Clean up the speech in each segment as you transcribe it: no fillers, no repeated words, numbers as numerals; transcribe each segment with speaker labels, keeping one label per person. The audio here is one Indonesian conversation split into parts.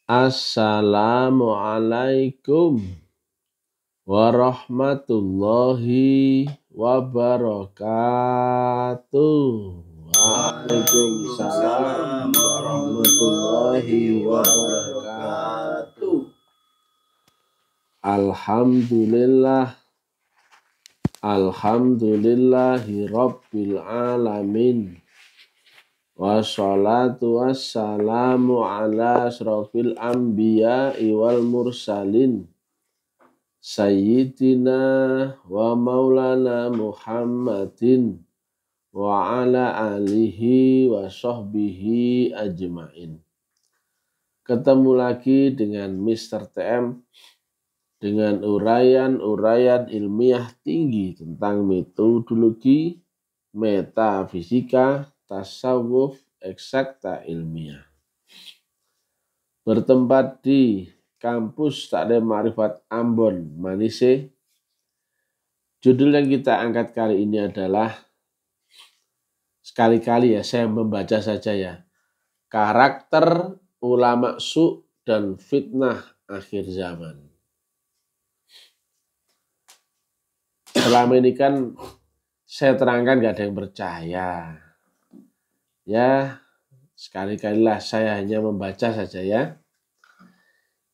Speaker 1: Assalamualaikum warahmatullahi wabarakatuh. Waalaikumsalam warahmatullahi wabarakatuh. Alhamdulillahi rabbil alamin. Wassalatu wassalamu ala asrofil anbiya'i wal mursalin Sayyidina wa maulana Muhammadin wa ala alihi wa sahbihi ajma'in. Ketemu lagi dengan Mr. TM dengan uraian-uraian ilmiah tinggi tentang metodologi, metafisika, tasawuf, eksakta ilmiah. Bertempat di kampus Taklim Ma'rifat Ambon, Manise. Judul yang kita angkat kali ini adalah, sekali-kali ya saya membaca saja ya, karakter ulama su' dan fitnah akhir zaman. Selama ini kan saya terangkan gak ada yang percaya. Ya, sekali-kalilah saya hanya membaca saja ya.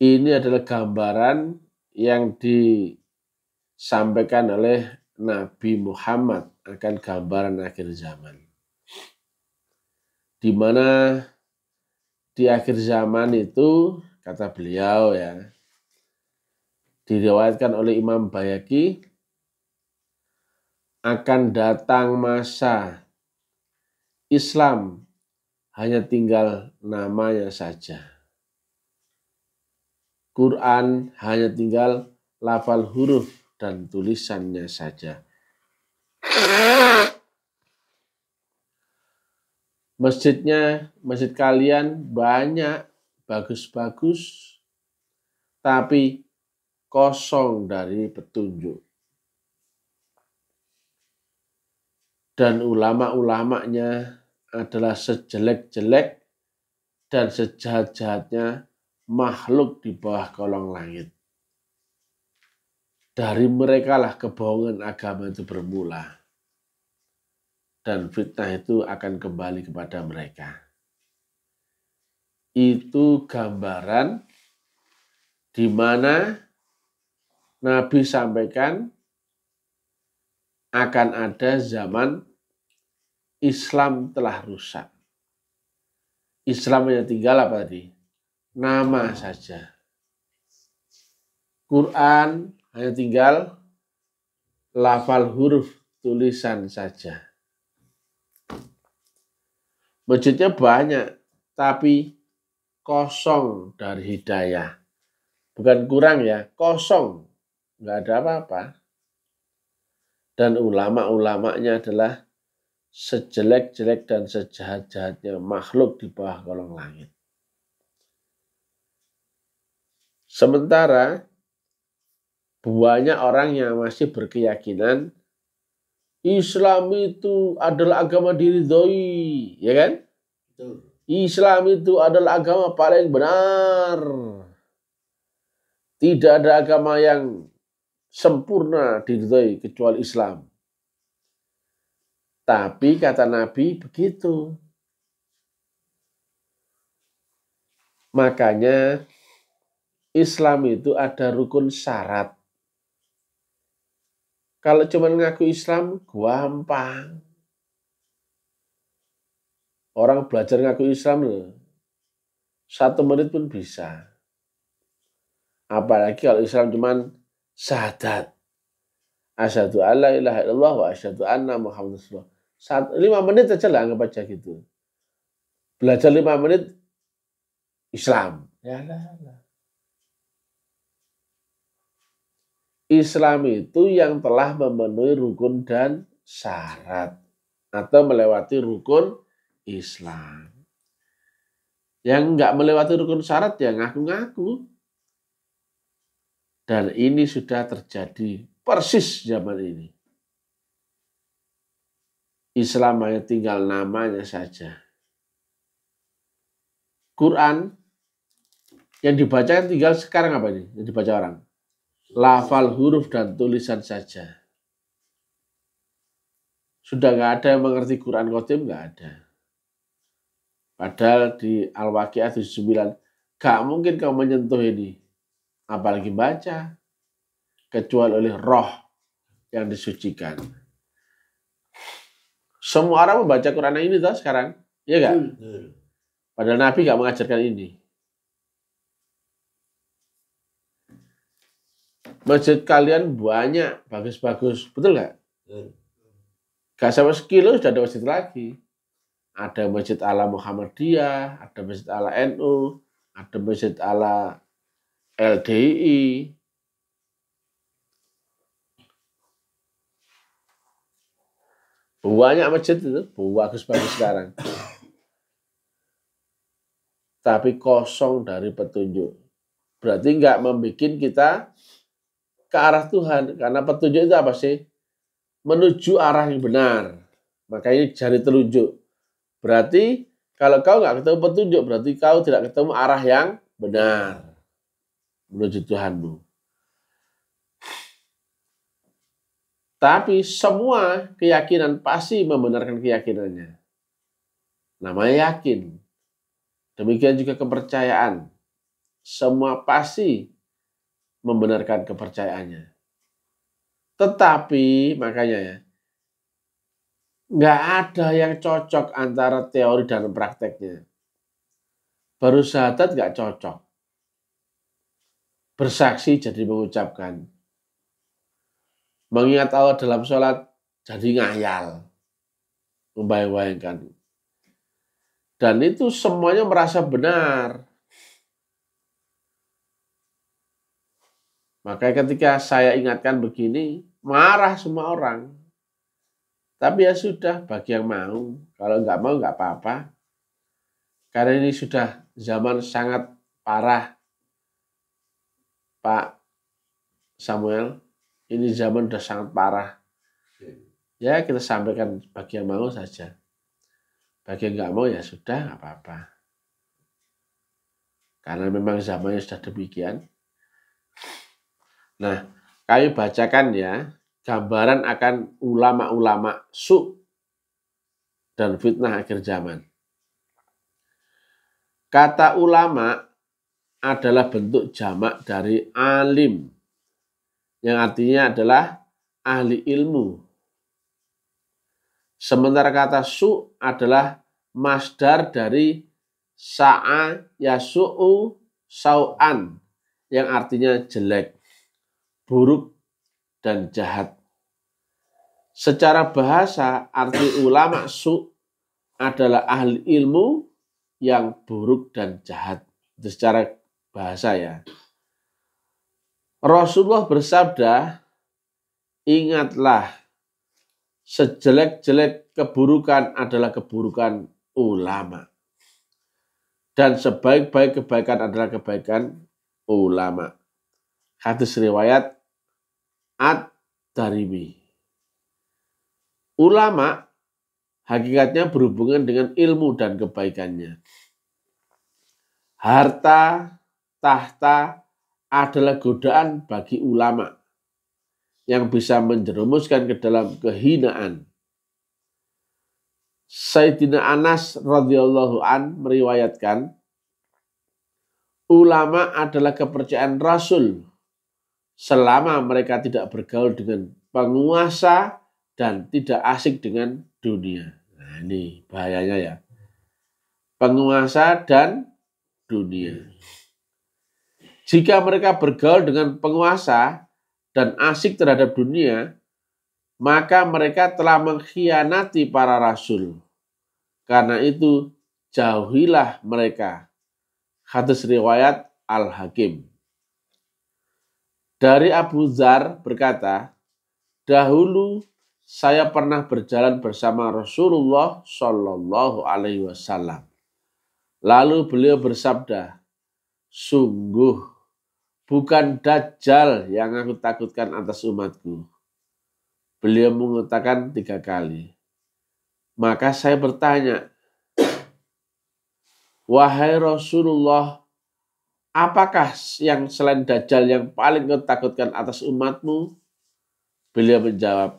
Speaker 1: Ini adalah gambaran yang disampaikan oleh Nabi Muhammad akan gambaran akhir zaman. Di mana di akhir zaman itu, kata beliau ya, diriwayatkan oleh Imam Bayhaqi, akan datang masa Islam hanya tinggal namanya saja. Quran hanya tinggal lafal huruf dan tulisannya saja. Masjidnya, masjid kalian banyak, bagus-bagus, tapi kosong dari petunjuk. Dan ulama-ulamanya adalah sejelek-jelek dan sejahat-jahatnya makhluk di bawah kolong langit. Dari mereka lah kebohongan agama itu bermula. Dan fitnah itu akan kembali kepada mereka. Itu gambaran di mana Nabi sampaikan akan ada zaman Islam telah rusak. Islam hanya tinggal apa tadi? Nama saja. Quran hanya tinggal lafal huruf tulisan saja. Masjidnya banyak, tapi kosong dari hidayah. Bukan kurang ya, kosong. Nggak ada apa-apa. Dan ulama-ulamanya adalah sejelek-jelek dan sejahat-jahatnya makhluk di bawah kolong langit. Sementara banyak orang yang masih berkeyakinan Islam itu adalah agama diridhoi, ya kan? Islam itu adalah agama paling benar. Tidak ada agama yang sempurna diridhoi kecuali Islam. Tapi kata Nabi begitu. Makanya Islam itu ada rukun syarat. Kalau cuma ngaku Islam, gampang. Orang belajar ngaku Islam, 1 menit pun bisa. Apalagi kalau Islam cuma syahadat. Asyhadu alla ilaha illallah wa asyhadu anna Muhammadar Rasulullah. 5 menit aja lah, anggap aja gitu. Belajar 5 menit Islam. Ya lah. Islam itu yang telah memenuhi rukun dan syarat. Atau melewati rukun Islam. Yang enggak melewati rukun syarat ya ngaku-ngaku. Dan ini sudah terjadi persis zaman ini. Islam hanya tinggal namanya saja. Quran Yang dibaca kan tinggal sekarang apa ini? Yang dibaca orang. Lafal huruf dan tulisan saja. Sudah nggak ada yang mengerti Quran Qadim, nggak ada. Padahal di Al-Waqi'ah 79, gak mungkin kamu menyentuh ini. Apalagi baca. Kecuali oleh roh yang disucikan. Semua orang membaca Quran ini tuh sekarang. Iya gak? Padahal Nabi gak mengajarkan ini. Masjid kalian banyak, bagus-bagus. Betul gak? Gak sampai sekilo sudah ada masjid lagi. Ada masjid ala Muhammadiyah, ada masjid ala NU, ada masjid ala LDI. Banyak masjid itu, bagus-bagus sekarang. Tapi kosong dari petunjuk. Berarti nggak membuat kita ke arah Tuhan. Karena petunjuk itu apa sih? Menuju arah yang benar. Maka ini jari telunjuk. Berarti kalau kau nggak ketemu petunjuk, berarti kau tidak ketemu arah yang benar. Menuju Tuhanmu. Tapi semua keyakinan pasti membenarkan keyakinannya. Namanya yakin. Demikian juga kepercayaan. Semua pasti membenarkan kepercayaannya. Tetapi makanya ya, nggak ada yang cocok antara teori dan prakteknya. Baru syahadat nggak cocok. Bersaksi jadi mengucapkan. Mengingat Allah dalam sholat jadi ngayal. Membayang-bayangkan. Dan itu semuanya merasa benar. Makanya ketika saya ingatkan begini, marah semua orang. Tapi ya sudah, bagi yang mau. Kalau nggak mau, nggak apa-apa. Karena ini sudah zaman sangat parah, Pak Samuel. Ini zaman sudah sangat parah. Ya kita sampaikan bagi yang mau saja. Bagi yang nggak mau ya sudah, nggak apa-apa. Karena memang zamannya sudah demikian. Nah, kami bacakan ya gambaran akan ulama-ulama su dan fitnah akhir zaman. Kata ulama adalah bentuk jamak dari alim, yang artinya adalah ahli ilmu. Sementara kata su adalah masdar dari sa'a yasu'u sau'an, yang artinya jelek, buruk, dan jahat. Secara bahasa, arti ulama su adalah ahli ilmu yang buruk dan jahat. Itu secara bahasa ya. Rasulullah bersabda, ingatlah, sejelek-jelek keburukan adalah keburukan ulama. Dan sebaik-baik kebaikan adalah kebaikan ulama. Hadis riwayat Ad-Darimi. Ulama hakikatnya berhubungan dengan ilmu dan kebaikannya. Harta, tahta adalah godaan bagi ulama yang bisa menjerumuskan ke dalam kehinaan. Sayyidina Anas radhiyallahu an meriwayatkan, ulama adalah kepercayaan Rasul selama mereka tidak bergaul dengan penguasa dan tidak asik dengan dunia. Nah, ini bahayanya ya. Penguasa dan dunia. Jika mereka bergaul dengan penguasa dan asik terhadap dunia, maka mereka telah mengkhianati para rasul. Karena itu, jauhilah mereka. Hadis riwayat Al-Hakim. Dari Abu Dzar berkata, dahulu saya pernah berjalan bersama Rasulullah Shallallahu Alaihi Wasallam. Lalu beliau bersabda, sungguh bukan Dajjal yang aku takutkan atas umatku. Beliau mengatakan 3 kali. Maka saya bertanya, wahai Rasulullah, apakah yang selain Dajjal yang paling kau takutkan atas umatmu? Beliau menjawab,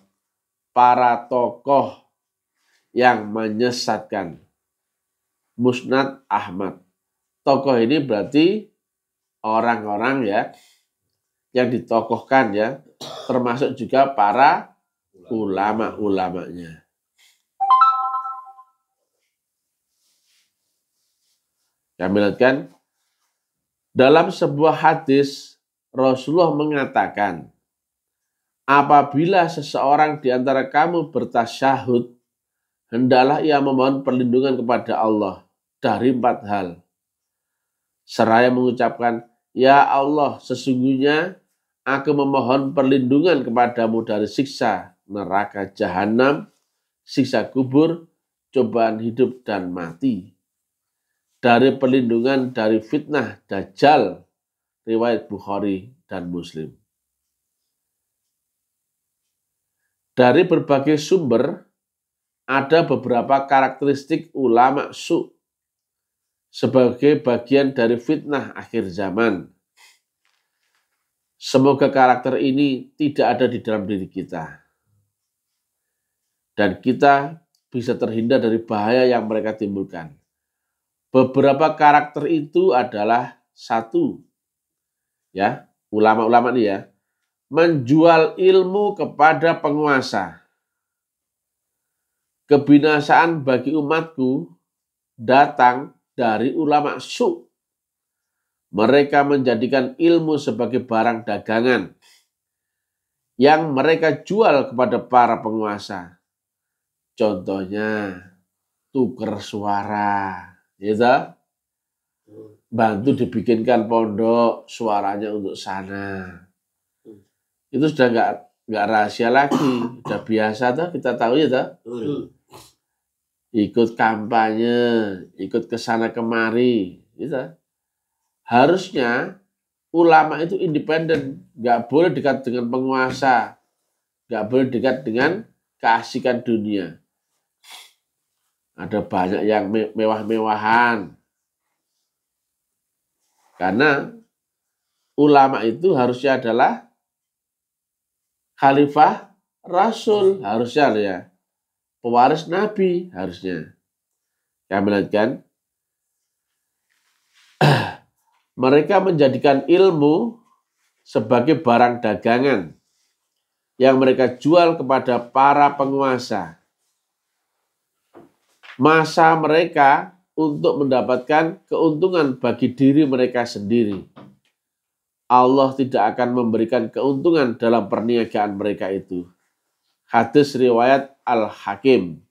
Speaker 1: para tokoh yang menyesatkan. Musnad Ahmad. Tokoh ini berarti orang-orang ya yang ditokohkan ya, termasuk juga para ulama-ulamanya. Kami lihatkan dalam sebuah hadis Rasulullah mengatakan, apabila seseorang di antara kamu bertasyahud, hendaklah ia memohon perlindungan kepada Allah dari 4 hal. Seraya mengucapkan, ya Allah, sesungguhnya aku memohon perlindungan kepadamu dari siksa neraka jahanam, siksa kubur, cobaan hidup dan mati. Dari perlindungan dari fitnah Dajjal, riwayat Bukhari dan Muslim. Dari berbagai sumber, ada beberapa karakteristik ulama su' sebagai bagian dari fitnah akhir zaman. Semoga karakter ini tidak ada di dalam diri kita. Dan kita bisa terhindar dari bahaya yang mereka timbulkan. Beberapa karakter itu adalah 1, ya, ulama-ulama ini ya, menjual ilmu kepada penguasa. Kebinasaan bagi umatku datang dari ulama su'. Mereka menjadikan ilmu sebagai barang dagangan yang mereka jual kepada para penguasa. Contohnya tuker suara, ya, bantu dibikinkan pondok, suaranya untuk sana. Itu sudah nggak rahasia lagi, udah biasa tuh, kita tahu ya tuh. Ikut kampanye, ikut kesana kemari, gitu. Harusnya ulama itu independen, nggak boleh dekat dengan penguasa, nggak boleh dekat dengan keasikan dunia. Ada banyak yang mewah-mewahan. Karena ulama itu harusnya adalah khalifah Rasul, harusnya ya, pewaris Nabi harusnya. Kami lihatkan, mereka menjadikan ilmu sebagai barang dagangan yang mereka jual kepada para penguasa. Masa mereka untuk mendapatkan keuntungan bagi diri mereka sendiri. Allah tidak akan memberikan keuntungan dalam perniagaan mereka itu. Hadis riwayat Al-Hakim.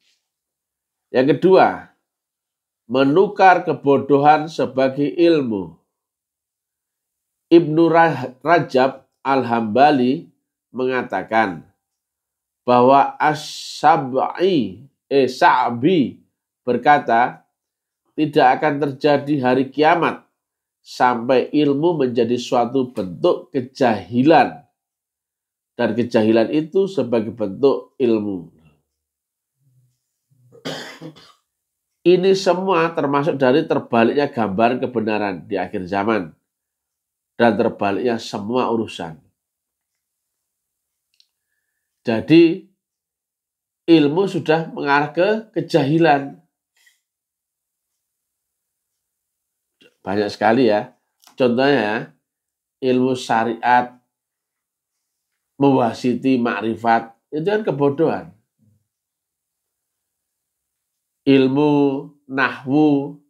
Speaker 1: Yang kedua, menukar kebodohan sebagai ilmu. Ibnu Rajab Al-Hambali mengatakan bahwa Sa'bi berkata, tidak akan terjadi hari kiamat sampai ilmu menjadi suatu bentuk kejahilan. Dan kejahilan itu sebagai bentuk ilmu. Ini semua termasuk dari terbaliknya gambaran kebenaran di akhir zaman. Dan terbaliknya semua urusan. Jadi ilmu sudah mengarah ke kejahilan. Banyak sekali ya. Contohnya ilmu syariat, mewasiti makrifat, itu kan kebodohan. Ilmu nahwu,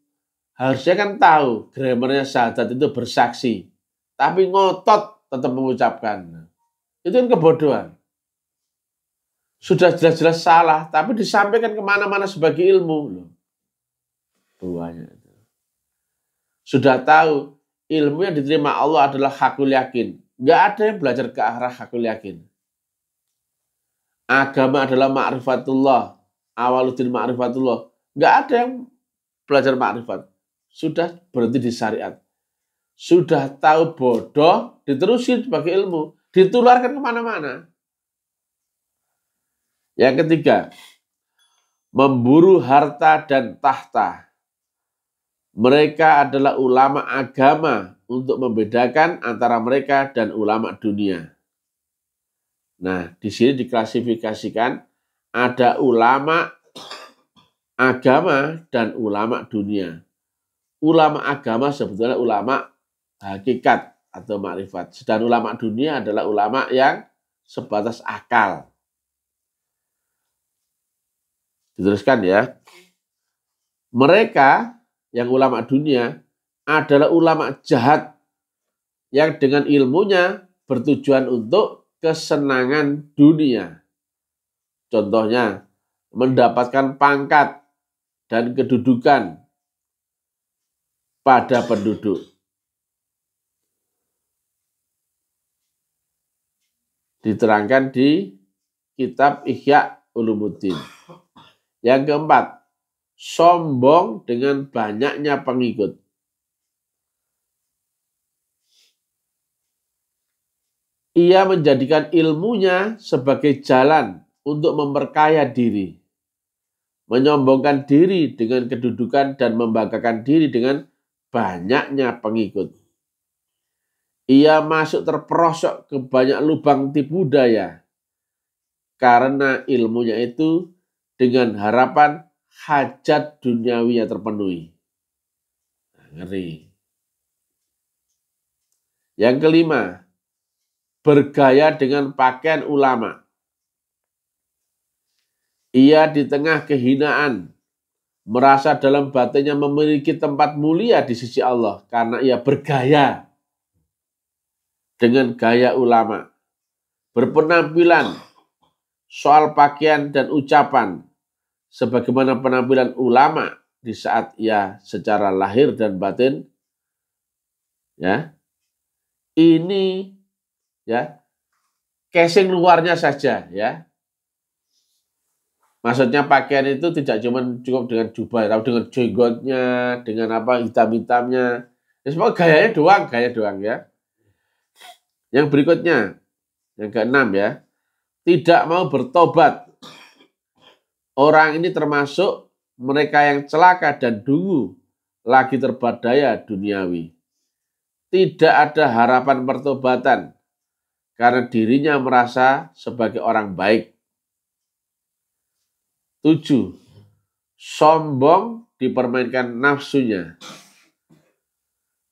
Speaker 1: harusnya kan tahu grammarnya syahadat itu bersaksi. Tapi ngotot tetap mengucapkan. Itu kan kebodohan. Sudah jelas-jelas salah, tapi disampaikan kemana-mana sebagai ilmu. Banyak. Sudah tahu ilmu yang diterima Allah adalah hakul yakin. Nggak ada yang belajar ke arah hakul yakin. Agama adalah ma'rifatullah. Awaluddin ma'rifatullah. Nggak ada yang belajar ma'rifat. Sudah berhenti di syariat. Sudah tahu bodoh, diterusin sebagai ilmu. Ditularkan kemana-mana. Yang ketiga, memburu harta dan tahta. Mereka adalah ulama agama untuk membedakan antara mereka dan ulama dunia. Nah, di sini diklasifikasikan ada ulama agama dan ulama dunia. Ulama agama sebetulnya ulama hakikat atau makrifat. Sedangkan ulama dunia adalah ulama yang sebatas akal. Diteruskan ya. Mereka yang ulama dunia adalah ulama jahat yang dengan ilmunya bertujuan untuk kesenangan dunia. Contohnya, mendapatkan pangkat dan kedudukan pada penduduk. Diterangkan di kitab Ihya Ulumuddin. Yang keempat, sombong dengan banyaknya pengikut. Ia menjadikan ilmunya sebagai jalan untuk memperkaya diri, menyombongkan diri dengan kedudukan dan membanggakan diri dengan banyaknya pengikut. Ia masuk terperosok ke banyak lubang tipu daya karena ilmunya itu dengan harapan hajat duniawinya terpenuhi. Ngeri. Yang kelima, bergaya dengan pakaian ulama. Ia di tengah kehinaan merasa dalam batinnya memiliki tempat mulia di sisi Allah karena ia bergaya dengan gaya ulama. Berpenampilan soal pakaian dan ucapan sebagaimana penampilan ulama di saat ia secara lahir dan batin, ya, ini ya casing luarnya saja, ya. Maksudnya pakaian itu tidak cuma cukup dengan jubah, tapi dengan jenggotnya, dengan apa hitam-hitamnya. Ya, semua gaya doang ya. Yang berikutnya, yang keenam ya, tidak mau bertobat. Orang ini termasuk mereka yang celaka dan dungu lagi terbadaya duniawi. Tidak ada harapan pertobatan karena dirinya merasa sebagai orang baik. 7. Sombong dipermainkan nafsunya.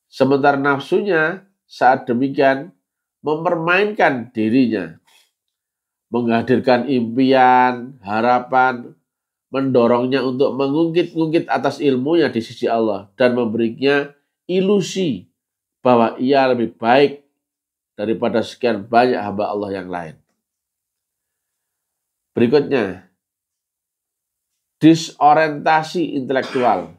Speaker 1: Sementara nafsunya saat demikian mempermainkan dirinya. Menghadirkan impian, harapan, mendorongnya untuk mengungkit-ungkit atas ilmunya di sisi Allah dan memberinya ilusi bahwa ia lebih baik daripada sekian banyak hamba Allah yang lain. Berikutnya, disorientasi intelektual.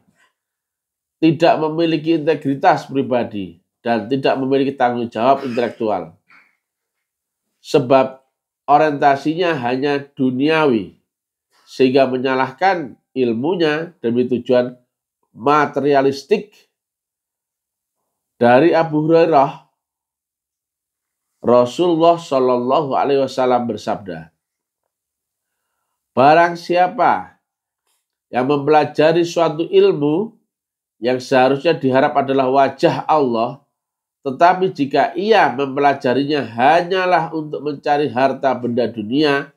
Speaker 1: Tidak memiliki integritas pribadi dan tidak memiliki tanggung jawab intelektual. Sebab orientasinya hanya duniawi, sehingga menyalahkan ilmunya demi tujuan materialistik. Dari Abu Hurairah, Rasulullah Shallallahu Alaihi Wasallam bersabda, barang siapa yang mempelajari suatu ilmu yang seharusnya diharap adalah wajah Allah, tetapi jika ia mempelajarinya hanyalah untuk mencari harta benda dunia,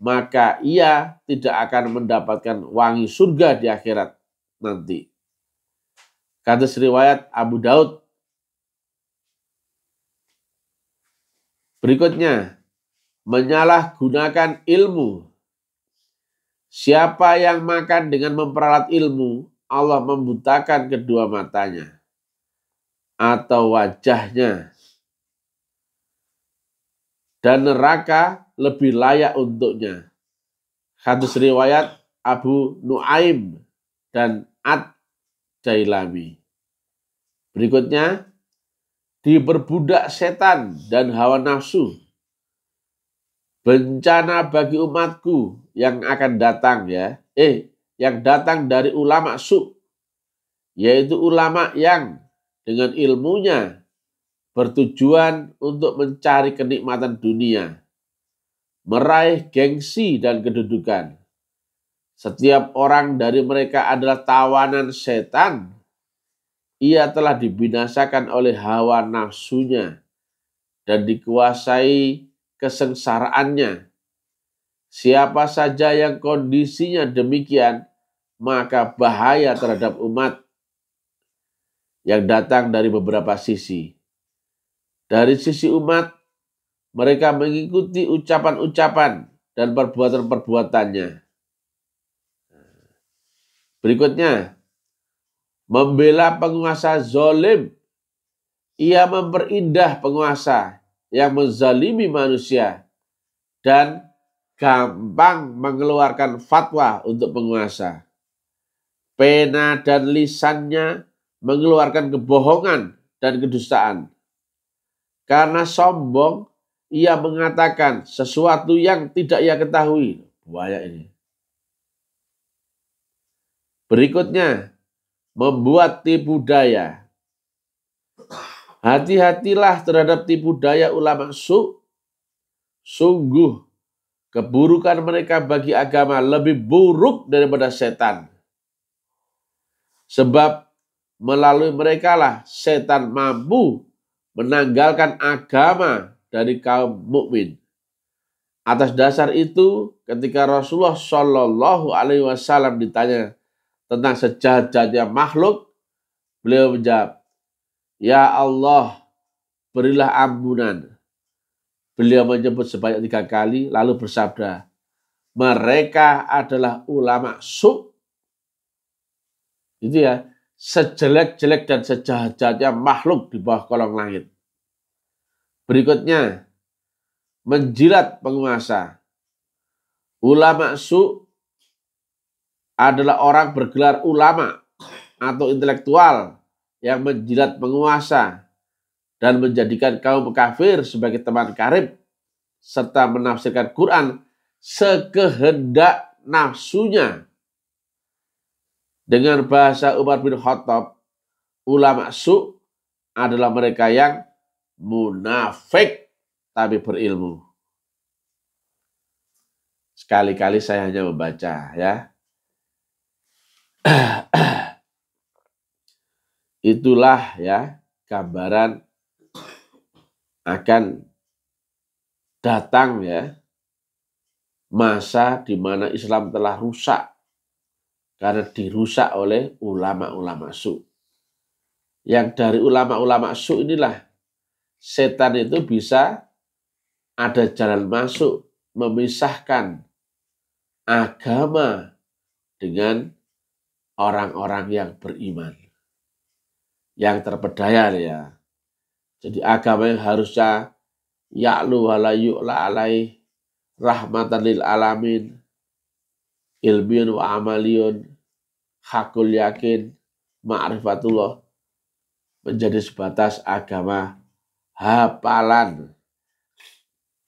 Speaker 1: maka ia tidak akan mendapatkan wangi surga di akhirat nanti. Hadis riwayat Abu Daud. Berikutnya, menyalahgunakan ilmu. Siapa yang makan dengan memperalat ilmu, Allah membutakan kedua matanya atau wajahnya, dan neraka lebih layak untuknya. Hadis riwayat Abu Nuaim dan Ad-Dailami. Berikutnya, diperbudak setan dan hawa nafsu. Bencana bagi umatku yang akan datang ya. Yang datang dari ulama su, yaitu ulama yang dengan ilmunya bertujuan untuk mencari kenikmatan dunia, meraih gengsi dan kedudukan. Setiap orang dari mereka adalah tawanan setan ia telah dibinasakan oleh hawa nafsunya dan dikuasai kesengsaraannya. Siapa saja yang kondisinya demikian, maka bahaya terhadap umat yang datang dari beberapa sisi. Dari sisi umat, mereka mengikuti ucapan-ucapan dan perbuatan-perbuatannya. Berikutnya, membela penguasa zalim. Ia memperindah penguasa yang menzalimi manusia dan gampang mengeluarkan fatwa untuk penguasa. Pena dan lisannya mengeluarkan kebohongan dan kedustaan. Karena sombong, ia mengatakan sesuatu yang tidak ia ketahui. Bahaya ini. Berikutnya, membuat tipu daya. Hati-hatilah terhadap tipu daya ulama su. Sungguh, keburukan mereka bagi agama lebih buruk daripada setan. Sebab melalui mereka lah setan mampu menanggalkan agama dari kaum mukmin. Atas dasar itu, ketika Rasulullah Shallallahu Alaihi Wasallam ditanya tentang sejahat-jahatnya makhluk, beliau menjawab, "Ya Allah, berilah ampunan." Beliau menyebut sebanyak 3 kali, lalu bersabda, mereka adalah ulama su. Itu ya, sejelek-jelek dan sejahat-jahatnya makhluk di bawah kolong langit. Berikutnya, menjilat penguasa. Ulama su adalah orang bergelar ulama atau intelektual yang menjilat penguasa dan menjadikan kaum kafir sebagai teman karib, serta menafsirkan Quran sekehendak nafsunya. Dengan bahasa Umar bin Khattab, ulama su adalah mereka yang munafik tapi berilmu. Sekali-kali saya hanya membaca ya. Itulah ya gambaran akan datang ya masa di mana Islam telah rusak karena dirusak oleh ulama-ulama su. Yang dari ulama-ulama su inilah setan itu bisa ada jalan masuk memisahkan agama dengan orang-orang yang beriman, yang terpedaya ya. Jadi agama yang harusnya ya'lu wa la yu'la alaih, rahmatan lil alamin, ilmiun wa amaliyun, hakul yakin, ma'rifatullah, menjadi sebatas agama hafalan,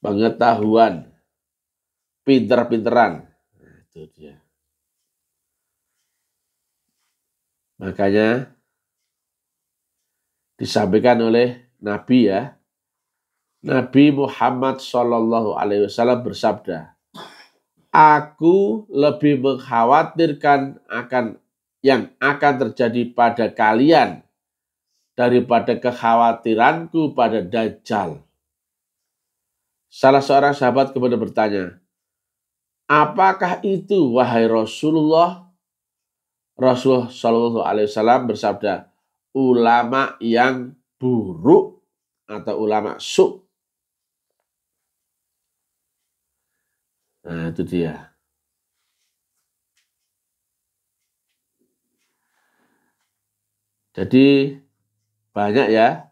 Speaker 1: pengetahuan, pinter-pinteran. Nah, itu dia. Makanya disampaikan oleh Nabi ya, Nabi Muhammad Shallallahu Alaihi Wasallam bersabda, aku lebih mengkhawatirkan akan yang akan terjadi pada kalian daripada kekhawatiranku pada Dajjal. Salah seorang sahabat kemudian bertanya, apakah itu wahai Rasulullah? Rasulullah Shallallahu Alaihi Wasallam bersabda, ulama yang buruk atau ulama su. Nah, itu dia. Jadi banyak ya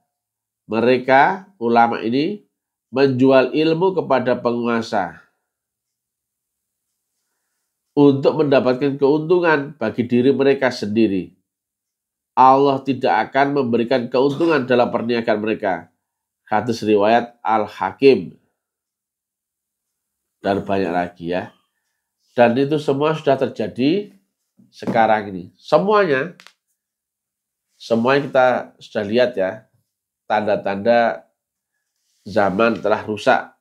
Speaker 1: mereka ulama ini menjual ilmu kepada penguasa untuk mendapatkan keuntungan bagi diri mereka sendiri. Allah tidak akan memberikan keuntungan dalam perniagaan mereka. Hadis riwayat Al-Hakim. Dan banyak lagi ya. Dan itu semua sudah terjadi sekarang ini. Semuanya kita sudah lihat ya. Tanda-tanda zaman telah rusak.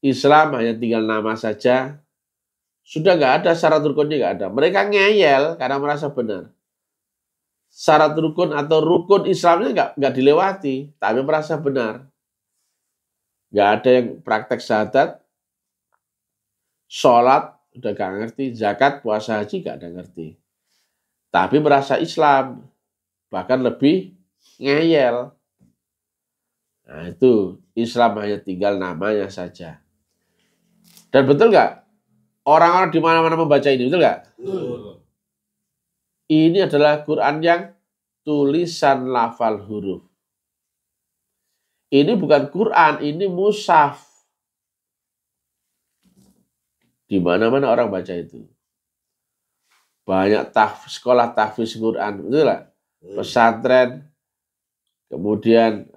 Speaker 1: Islam hanya tinggal nama saja. Sudah nggak ada syarat rukunnya, nggak ada. Mereka ngeyel karena merasa benar. syarat rukun atau rukun Islamnya nggak dilewati, tapi merasa benar. Nggak ada yang praktek syahadat, sholat udah gak ngerti, zakat, puasa, haji gak ada ngerti. Tapi merasa Islam, bahkan lebih ngeyel. Nah itu Islam hanya tinggal namanya saja. Dan betul nggak? Orang-orang di mana-mana membaca ini, betul nggak?
Speaker 2: Betul.
Speaker 1: Ini adalah Quran yang tulisan lafal huruf. Ini bukan Quran, ini mushaf. Di mana-mana orang baca itu. Banyak sekolah tahfiz Quran, betul nggak? Pesantren, kemudian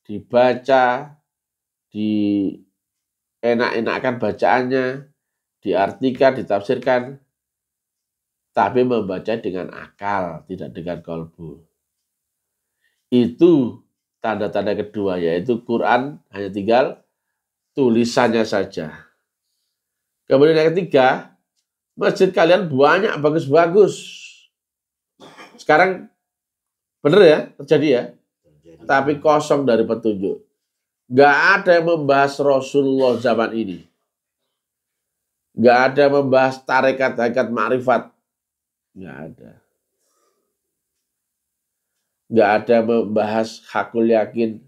Speaker 1: dibaca, enak-enakan bacaannya, diartikan, ditafsirkan, tapi membaca dengan akal, tidak dengan kolbu. Itu tanda-tanda kedua, yaitu Quran hanya tinggal tulisannya saja. Kemudian yang ketiga, masjid kalian banyak bagus-bagus. Sekarang benar ya, terjadi ya, tapi kosong dari petunjuk. Gak ada yang membahas Rasulullah zaman ini. Gak ada yang membahas tarekat-tarekat ma'rifat. Gak ada. Gak ada yang membahas hakul yakin,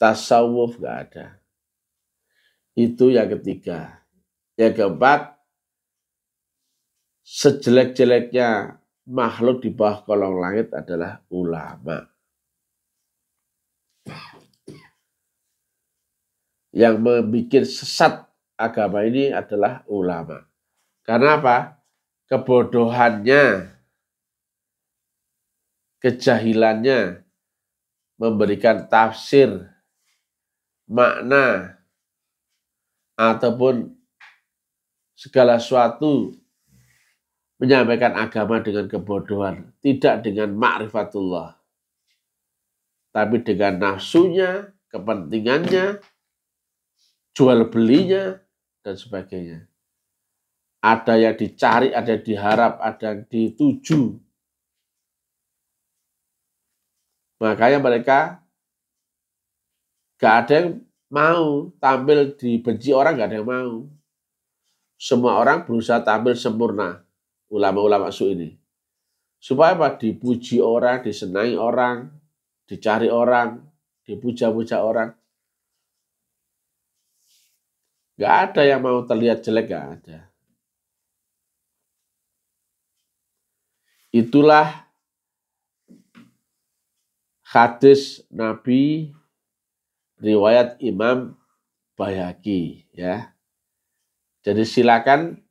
Speaker 1: tasawuf, gak ada. Itu yang ketiga. Yang keempat, sejelek-jeleknya makhluk di bawah kolong langit adalah ulama. Yang membuat sesat agama ini adalah ulama. Karena apa? Kebodohannya, kejahilannya memberikan tafsir, makna, ataupun segala sesuatu menyampaikan agama dengan kebodohan, tidak dengan ma'rifatullah, tapi dengan nafsunya, kepentingannya, jual belinya, dan sebagainya. Ada yang dicari, ada yang diharap, ada yang dituju. Makanya mereka gak ada yang mau tampil dibenci orang, gak ada yang mau. Semua orang berusaha tampil sempurna, ulama-ulama su ini. Supaya apa? Dipuji orang, disenangi orang, dicari orang, dipuja-puja orang. Gak ada yang mau terlihat jelek, gak ada. Itulah hadis Nabi riwayat Imam Baihaqi, ya. Jadi silakan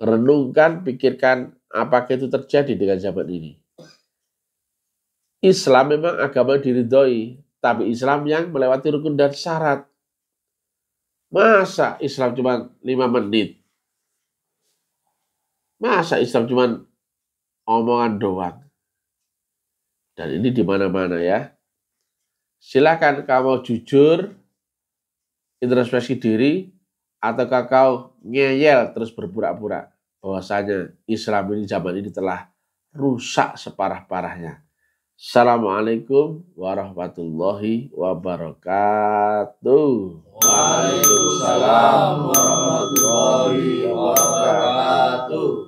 Speaker 1: renungkan, pikirkan apakah itu terjadi dengan zaman ini. Islam memang agama diridhoi, tapi Islam yang melewati rukun dan syarat. Masa Islam cuma 5 menit? Masa Islam cuma omongan doang? Dan ini di mana-mana ya. Silakan kamu jujur, introspeksi diri, ataukah kau ngeyel terus berpura-pura bahwasanya Islam ini zaman ini telah rusak separah-parahnya. Assalamualaikum warahmatullahi wabarakatuh. Waalaikumsalam warahmatullahi wabarakatuh.